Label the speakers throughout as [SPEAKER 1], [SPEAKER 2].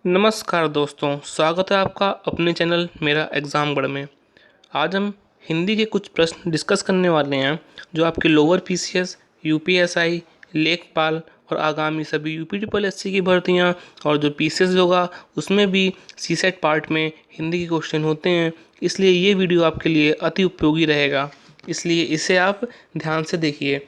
[SPEAKER 1] नमस्कार दोस्तों, स्वागत है आपका अपने चैनल मेरा एग्ज़ामगढ़ में। आज हम हिंदी के कुछ प्रश्न डिस्कस करने वाले हैं जो आपके लोअर पीसीएस, यूपीएसआई, लेखपाल और आगामी सभी यूपी ट्रिपल एससी की भर्तियां और जो पीसीएस होगा उसमें भी सीसेट पार्ट में हिंदी के क्वेश्चन होते हैं। इसलिए ये वीडियो आपके लिए अति उपयोगी रहेगा, इसलिए इसे आप ध्यान से देखिए।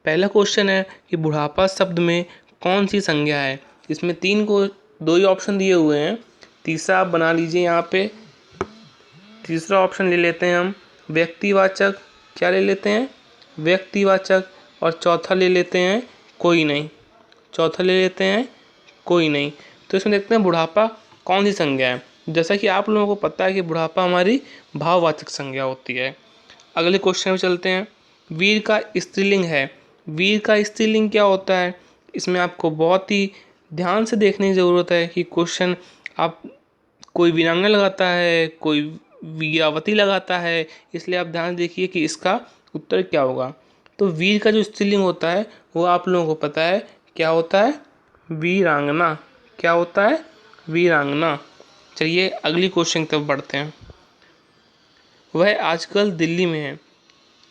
[SPEAKER 1] पहला क्वेश्चन है कि बुढ़ापा शब्द में कौन सी संज्ञा है। इसमें दो ही ऑप्शन दिए हुए हैं। तीसरा आप बना लीजिए यहाँ पे। तीसरा ऑप्शन ले लेते हैं हम व्यक्तिवाचक। क्या ले लेते हैं? व्यक्तिवाचक। और चौथा ले लेते हैं कोई नहीं। चौथा ले लेते हैं कोई नहीं। तो इसमें देखते हैं बुढ़ापा कौन सी संज्ञा है। जैसा कि आप लोगों को पता है कि बुढ़ापा हमारी भाववाचक संज्ञा होती है। अगले क्वेश्चन में चलते हैं। वीर का स्त्रीलिंग है। वीर का स्त्रीलिंग क्या होता है? इसमें आपको बहुत ही ध्यान से देखने की ज़रूरत है कि क्वेश्चन आप कोई वीरांगना लगाता है, कोई वीरावती लगाता है, इसलिए आप ध्यान देखिए कि इसका उत्तर क्या होगा। तो वीर का जो स्त्रीलिंग होता है वो आप लोगों को पता है क्या होता है? वीरांगना। क्या होता है? वीरांगना। चलिए अगली क्वेश्चन की तरफ बढ़ते हैं। वह आजकल दिल्ली में है।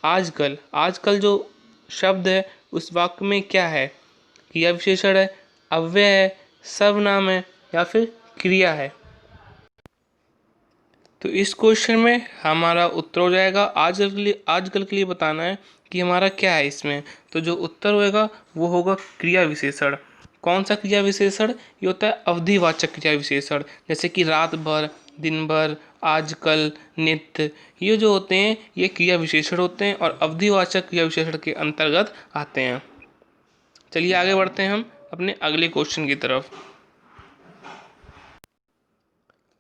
[SPEAKER 1] आजकल, आजकल जो शब्द है उस वाक्य में क्या है? क्रिया विशेषण है, अव्यय है, सर्वनाम है या फिर क्रिया है। तो इस क्वेश्चन में हमारा उत्तर हो जाएगा आजकल के लिए बताना है कि हमारा क्या है इसमें। तो जो उत्तर होएगा वो होगा क्रिया विशेषण। कौन सा क्रिया विशेषण? ये होता है अवधिवाचक क्रिया विशेषण, जैसे कि रात भर, दिन भर, आजकल, नित्य। ये जो होते हैं ये क्रिया विशेषण होते हैं और अवधिवाचक क्रिया विशेषण के अंतर्गत आते हैं। चलिए आगे बढ़ते हैं हम अपने अगले क्वेश्चन की तरफ।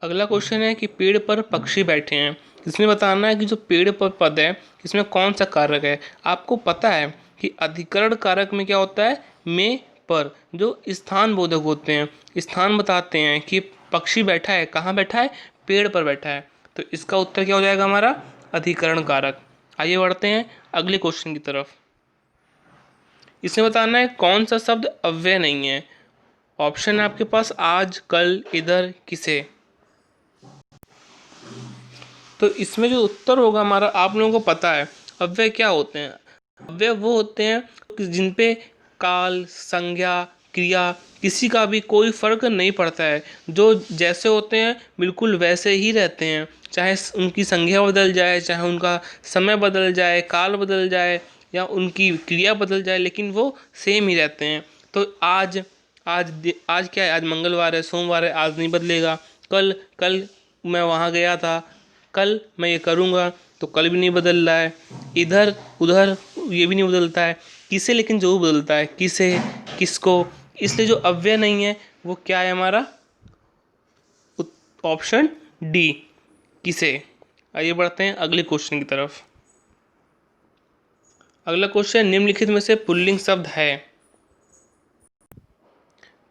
[SPEAKER 1] अगला क्वेश्चन है कि पेड़ पर पक्षी बैठे हैं। इसमें बताना है कि जो पेड़ पर पद है इसमें कौन सा कारक है। आपको पता है कि अधिकरण कारक में क्या होता है? में, पर, जो स्थान बोधक होते हैं, स्थान बताते हैं कि पक्षी बैठा है, कहाँ बैठा है? पेड़ पर बैठा है। तो इसका उत्तर क्या हो जाएगा हमारा? अधिकरण कारक। आइए बढ़ते हैं अगले क्वेश्चन की तरफ। इसमें बताना है कौन सा शब्द अव्यय नहीं है। ऑप्शन है आपके पास आज, कल, इधर, किसे। तो इसमें जो उत्तर होगा हमारा, आप लोगों को पता है अव्यय क्या होते हैं। अव्यय वो होते हैं जिन पे काल, संज्ञा, क्रिया किसी का भी कोई फर्क नहीं पड़ता है। जो जैसे होते हैं बिल्कुल वैसे ही रहते हैं, चाहे उनकी संज्ञा बदल जाए, चाहे उनका समय बदल जाए, काल बदल जाए या उनकी क्रिया बदल जाए, लेकिन वो सेम ही रहते हैं। तो आज क्या है? आज मंगलवार है, सोमवार है, आज नहीं बदलेगा। कल कल मैं वहाँ गया था, कल मैं ये करूँगा, तो कल भी नहीं बदल रहा है। इधर उधर ये भी नहीं बदलता है। किसे लेकिन जरूर बदलता है, किसे, किसको। इसलिए जो अव्यय नहीं है वो क्या है हमारा? ऑप्शन डी, किसे। आइए बढ़ते हैं अगले क्वेश्चन की तरफ। अगला क्वेश्चन, निम्नलिखित में से पुल्लिंग शब्द है।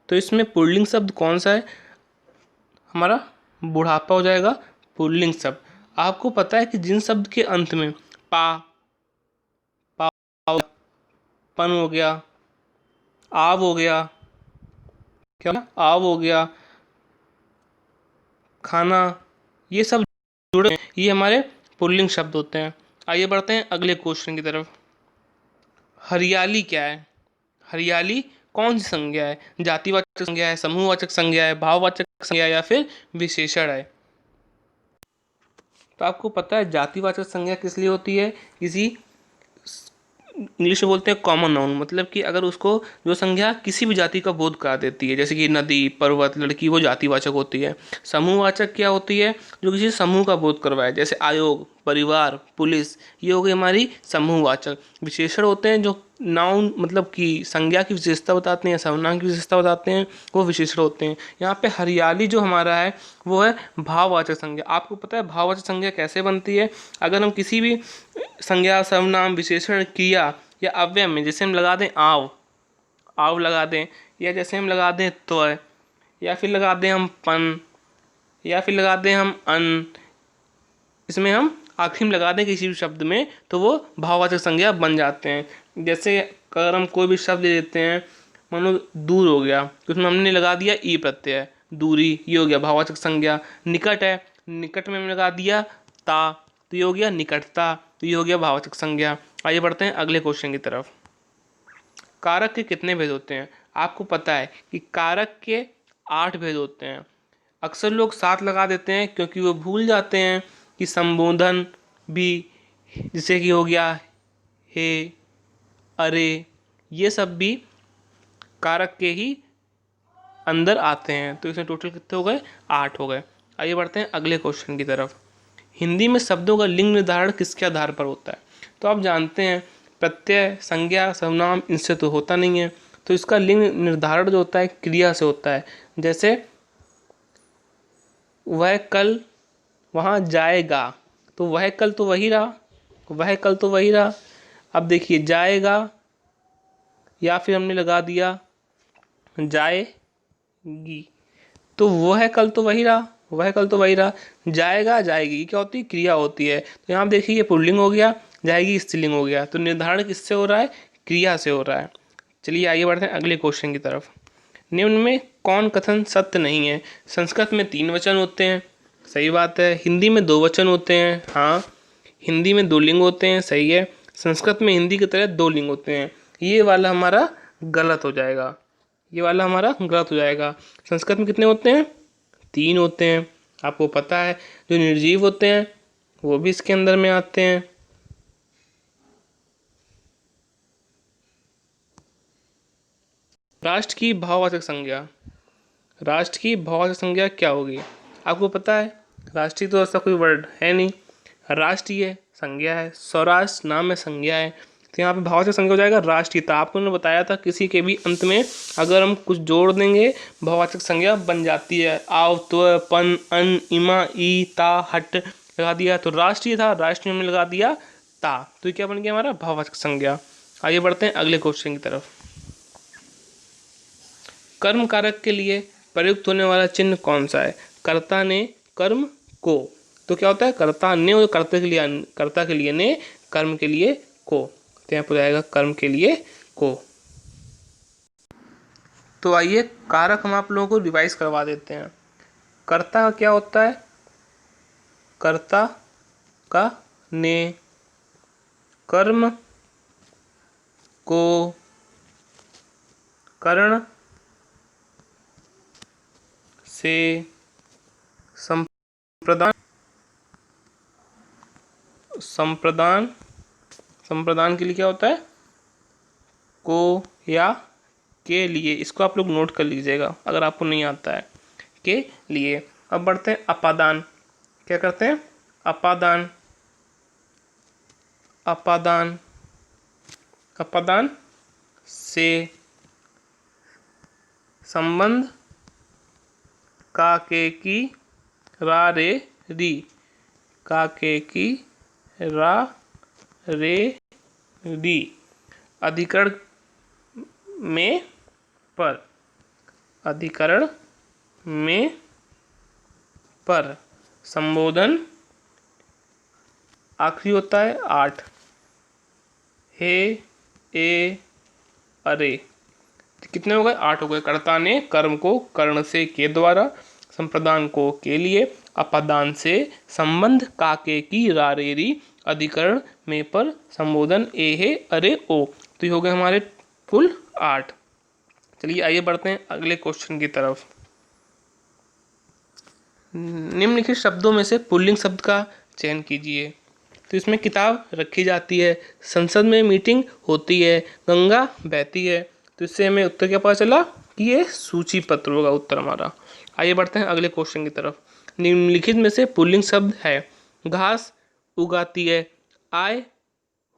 [SPEAKER 1] तो इसमें पुल्लिंग शब्द कौन सा है? हमारा बुढ़ापा हो जाएगा पुल्लिंग शब्द। आपको पता है कि जिन शब्द के अंत में पा, पन हो गया, आव हो गया, क्या आव हो गया, खाना, ये सब जुड़े हैं, ये हमारे पुल्लिंग शब्द होते हैं। आइए बढ़ते हैं अगले क्वेश्चन की तरफ। हरियाली क्या है? हरियाली कौन सी संज्ञा है? जातिवाचक संज्ञा है, समूहवाचक संज्ञा है, भाववाचक संज्ञा है या फिर विशेषण है। तो आपको पता है जातिवाचक संज्ञा किस लिए होती है? किसी, इंग्लिश में बोलते हैं कॉमन नाउन, मतलब कि अगर उसको जो संज्ञा किसी भी जाति का बोध करा देती है, जैसे कि नदी, पर्वत, लड़की, वो जातिवाचक होती है। समूहवाचक क्या होती है? जो किसी समूह का बोध करवाए, जैसे आयोग, परिवार, पुलिस, ये हो गई हमारी समूहवाचक। विशेषण होते हैं जो नाउन मतलब कि संज्ञा की विशेषता बताते हैं, सर्वनाम की विशेषता बताते हैं, वो विशेषण होते हैं। यहाँ पे हरियाली जो हमारा है वो है भाववाचक संज्ञा। आपको पता है भाववाचक संज्ञा कैसे बनती है? अगर हम किसी भी संज्ञा, सर्वनाम, विशेषण, क्रिया या अव्यय में जैसे हम लगा दें आव, आव लगा दें, या जैसे हम लगा दें त्वय, या फिर लगा दें हम पन, या फिर लगा दें हम अन, इसमें हम आखिर में लगा दें किसी भी शब्द में, तो वो भाववाचक संज्ञा बन जाते हैं। जैसे अगर हम कोई भी शब्द ले लेते हैं, मानो दूर हो गया, तो उसमें हमने लगा दिया ई प्रत्यय, दूरी, ये हो गया भाववाचक संज्ञा। निकट है, निकट में लगा दिया ता, तो ये हो गया निकटता, तो ये हो गया भाववाचक संज्ञा। आइए बढ़ते हैं अगले क्वेश्चन की तरफ। कारक के कितने भेद होते हैं? आपको पता है कि कारक के 8 भेद होते हैं। अक्सर लोग 7 लगा देते हैं क्योंकि वो भूल जाते हैं कि संबोधन भी, जैसे कि हो गया हे, अरे, ये सब भी कारक के ही अंदर आते हैं। तो इसमें टोटल कितने हो गए? 8 हो गए। आइए बढ़ते हैं अगले क्वेश्चन की तरफ। हिंदी में शब्दों का लिंग निर्धारण किसके आधार पर होता है? तो आप जानते हैं प्रत्यय, संज्ञा, सर्वनाम, इनसे तो होता नहीं है। तो इसका लिंग निर्धारण जो होता है क्रिया से होता है। जैसे वह कल वहाँ जाएगा, तो वह कल तो वही रहा, वह कल तो वही रहा। अब देखिए जाएगा, या फिर हमने लगा दिया जाएगी, तो वह कल तो वही रहा, वह कल तो वही रहा। जाएगा, जाएगी, ये क्या होती है? क्रिया होती है। तो यहाँ देखिए ये पुल्लिंग हो गया, जाएगी स्त्रीलिंग हो गया। तो निर्धारण किससे हो रहा है? क्रिया से हो रहा है। चलिए आइए बढ़ते हैं अगले क्वेश्चन की तरफ। निम्न में कौन कथन सत्य नहीं है? संस्कृत में 3 वचन होते हैं, सही बात है। हिंदी में 2 वचन होते हैं, हाँ। हिंदी में 2 लिंग होते हैं, सही है। संस्कृत में हिंदी की तरह 2 लिंग होते हैं, ये वाला हमारा गलत हो जाएगा, ये वाला हमारा गलत हो जाएगा। संस्कृत में कितने होते हैं? 3 होते हैं। आपको पता है जो निर्जीव होते हैं वो भी इसके अंदर में आते हैं। राष्ट्र की भाववाचक संज्ञा, राष्ट्र की भाववाचक संज्ञा क्या होगी? आपको पता है राष्ट्रीय तो ऐसा कोई वर्ड है नहीं, राष्ट्रीय संज्ञा है, स्वराष्ट्र नाम है, संज्ञा है। तो यहाँ पे भाववाचक संज्ञा हो जाएगा राष्ट्रीयता। आपको मैंने बताया था किसी के भी अंत में अगर हम कुछ जोड़ देंगे भाववाचक संज्ञा बन जाती है। आव, त्व, पन, अन, इमा, ई, ता, हट लगा दिया तो राष्ट्रीय था, राष्ट्रीय में लगा दिया ता, तो ये क्या बन गया हमारा? भाववाचक संज्ञा। आइए बढ़ते हैं अगले क्वेश्चन की तरफ। कर्म कारक के लिए प्रयुक्त होने वाला चिन्ह कौन सा है? कर्ता ने, कर्म को, तो क्या होता है? कर्ता ने और कर्ता के लिए ने, कर्म के लिए को, तो यहाँ पर आएगा कर्म के लिए को। तो आइए कारक हम आप लोगों को रिवाइज करवा देते हैं। कर्ता का क्या होता है? कर्ता का ने, कर्म को, करण से, संप्रदान, संप्रदान, संप्रदान के लिए क्या होता है? को या के लिए। इसको आप लोग नोट कर लीजिएगा अगर आपको नहीं आता है, के लिए। अब बढ़ते हैं अपादान। क्या करते हैं? अपादान, अपादान, अपादान से संबंध, का के की, रा रे री, का के की, रा रे री। अधिकरण में पर, अधिकरण में पर। संबोधन आखिरी होता है 8, हे, ए, अरे। कितने हो गए? 8 हो गए। कर्ता ने कर्म को कर्ण से के द्वारा, संप्रदान को के लिए, अपादान से संबंध, काके की, रारेरी, अधिकरण में पर, संबोधन ए, हे, अरे, ओ। तो ये हो गए हमारे कुल 8। चलिए आइए बढ़ते हैं अगले क्वेश्चन की तरफ। निम्नलिखित शब्दों में से पुल्लिंग शब्द का चयन कीजिए। तो इसमें किताब रखी जाती है, संसद में मीटिंग होती है, गंगा बहती है। तो इससे हमें उत्तर क्या पता चला कि ये सूची पत्र होगा उत्तर हमारा। आइए बढ़ते हैं अगले क्वेश्चन की तरफ। निम्नलिखित में से पुल्लिंग शब्द है। घास उगाती है, आय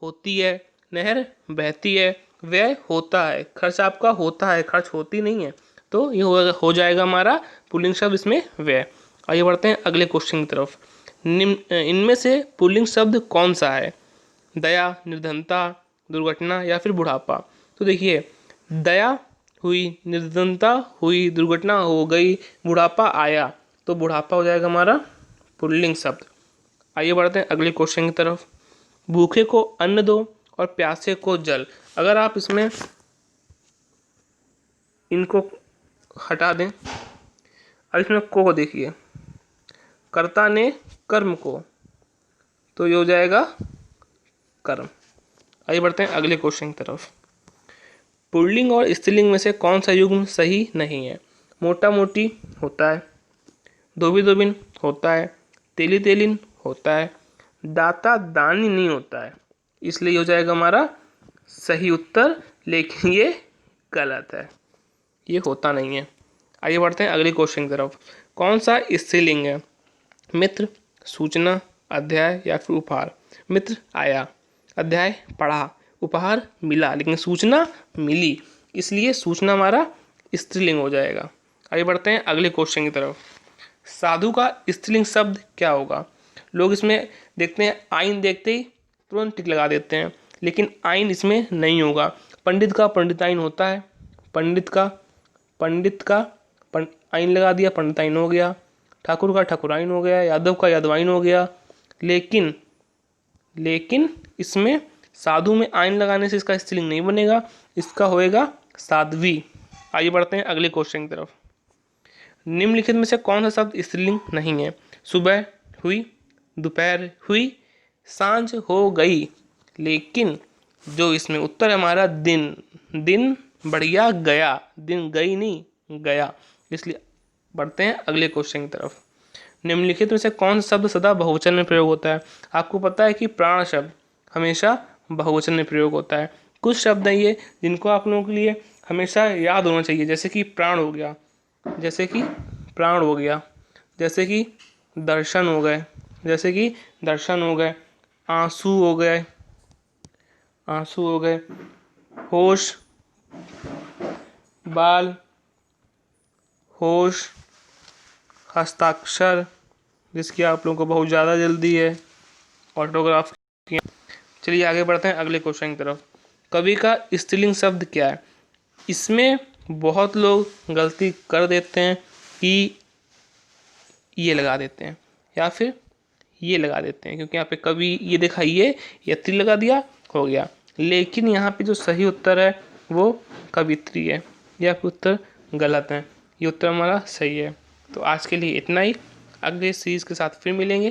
[SPEAKER 1] होती है, नहर बहती है, व्यय होता है। खर्च आपका होता है, खर्च होती नहीं है। तो ये हो जाएगा हमारा पुल्लिंग शब्द इसमें व्यय। आइए बढ़ते हैं अगले क्वेश्चन की तरफ। इनमें से पुल्लिंग शब्द कौन सा है? दया, निर्धनता, दुर्घटना या फिर बुढ़ापा। तो देखिए दया हुई, निर्धनता हुई, दुर्घटना हो गई, बुढ़ापा आया, तो बुढ़ापा हो जाएगा हमारा पुल्लिंग शब्द। आइए बढ़ते हैं अगले क्वेश्चन की तरफ। भूखे को अन्न दो और प्यासे को जल। अगर आप इसमें इनको हटा दें, अब इसमें को देखिए, कर्ता ने कर्म को, तो ये हो जाएगा कर्म। आइए बढ़ते हैं अगले क्वेश्चन की तरफ। पुल्लिंग और स्त्रीलिंग में से कौन सा युग्म सही नहीं है? मोटा मोटी होता है, धोबी धोबिन होता है, तेली तेलिन होता है, दाता दानी नहीं होता है। इसलिए हो जाएगा हमारा सही उत्तर, लेकिन ये गलत है, ये होता नहीं है। आइए बढ़ते हैं अगले क्वेश्चन की तरफ। कौन सा स्त्रीलिंग है? मित्र, सूचना, अध्याय या फिर उपहार। मित्र आया, अध्याय पढ़ा, उपहार मिला, लेकिन सूचना मिली, इसलिए सूचना हमारा स्त्रीलिंग हो जाएगा। आइए बढ़ते हैं अगले क्वेश्चन की तरफ। साधु का स्त्रीलिंग शब्द क्या होगा? लोग इसमें देखते हैं, आइन देखते ही तुरंत टिक लगा देते हैं, लेकिन आइन इसमें नहीं होगा। पंडित का पंडिताइन होता है, पंडित का आइन लगा दिया, पंडिताइन हो गया। ठाकुर का ठाकुराइन हो गया, यादव का यादवाइन हो गया। लेकिन इसमें साधु में आइन लगाने से इसका स्त्रीलिंग नहीं बनेगा, इसका होएगा साध्वी। आइए बढ़ते हैं अगले क्वेश्चन की तरफ। निम्नलिखित में से कौन सा शब्द स्त्रीलिंग नहीं है? सुबह हुई, दोपहर हुई, सांझ हो गई, लेकिन जो इसमें उत्तर है हमारा दिन बढ़िया गया, दिन गई नहीं गया। इसलिए बढ़ते हैं अगले क्वेश्चन की तरफ। निम्नलिखित में से कौन सा शब्द सदा बहुवचन में प्रयोग होता है? आपको पता है कि प्राण शब्द हमेशा बहुवचन में प्रयोग होता है। कुछ शब्द हैं ये जिनको आप लोगों के लिए हमेशा याद होना चाहिए, जैसे कि प्राण हो गया, जैसे कि प्राण हो गया, जैसे कि दर्शन हो गए, जैसे कि दर्शन हो गए, आंसू हो गए, आंसू हो गए, होश, बाल, होश, हस्ताक्षर जिसकी आप लोगों को बहुत ज़्यादा जल्दी है, ऑटोग्राफ की। चलिए आगे बढ़ते हैं अगले क्वेश्चन की तरफ। कवि का स्त्रीलिंग शब्द क्या है? इसमें बहुत लोग गलती कर देते हैं कि ये लगा देते हैं या फिर ये लगा देते हैं, क्योंकि यहाँ पे कवि ये देखा, ये त्री लगा दिया, हो गया। लेकिन यहाँ पे जो सही उत्तर है वो कवित्री है, यह आपका उत्तर गलत है, ये उत्तर हमारा सही है। तो आज के लिए इतना ही, अगले सीरीज़ के साथ फिर मिलेंगे।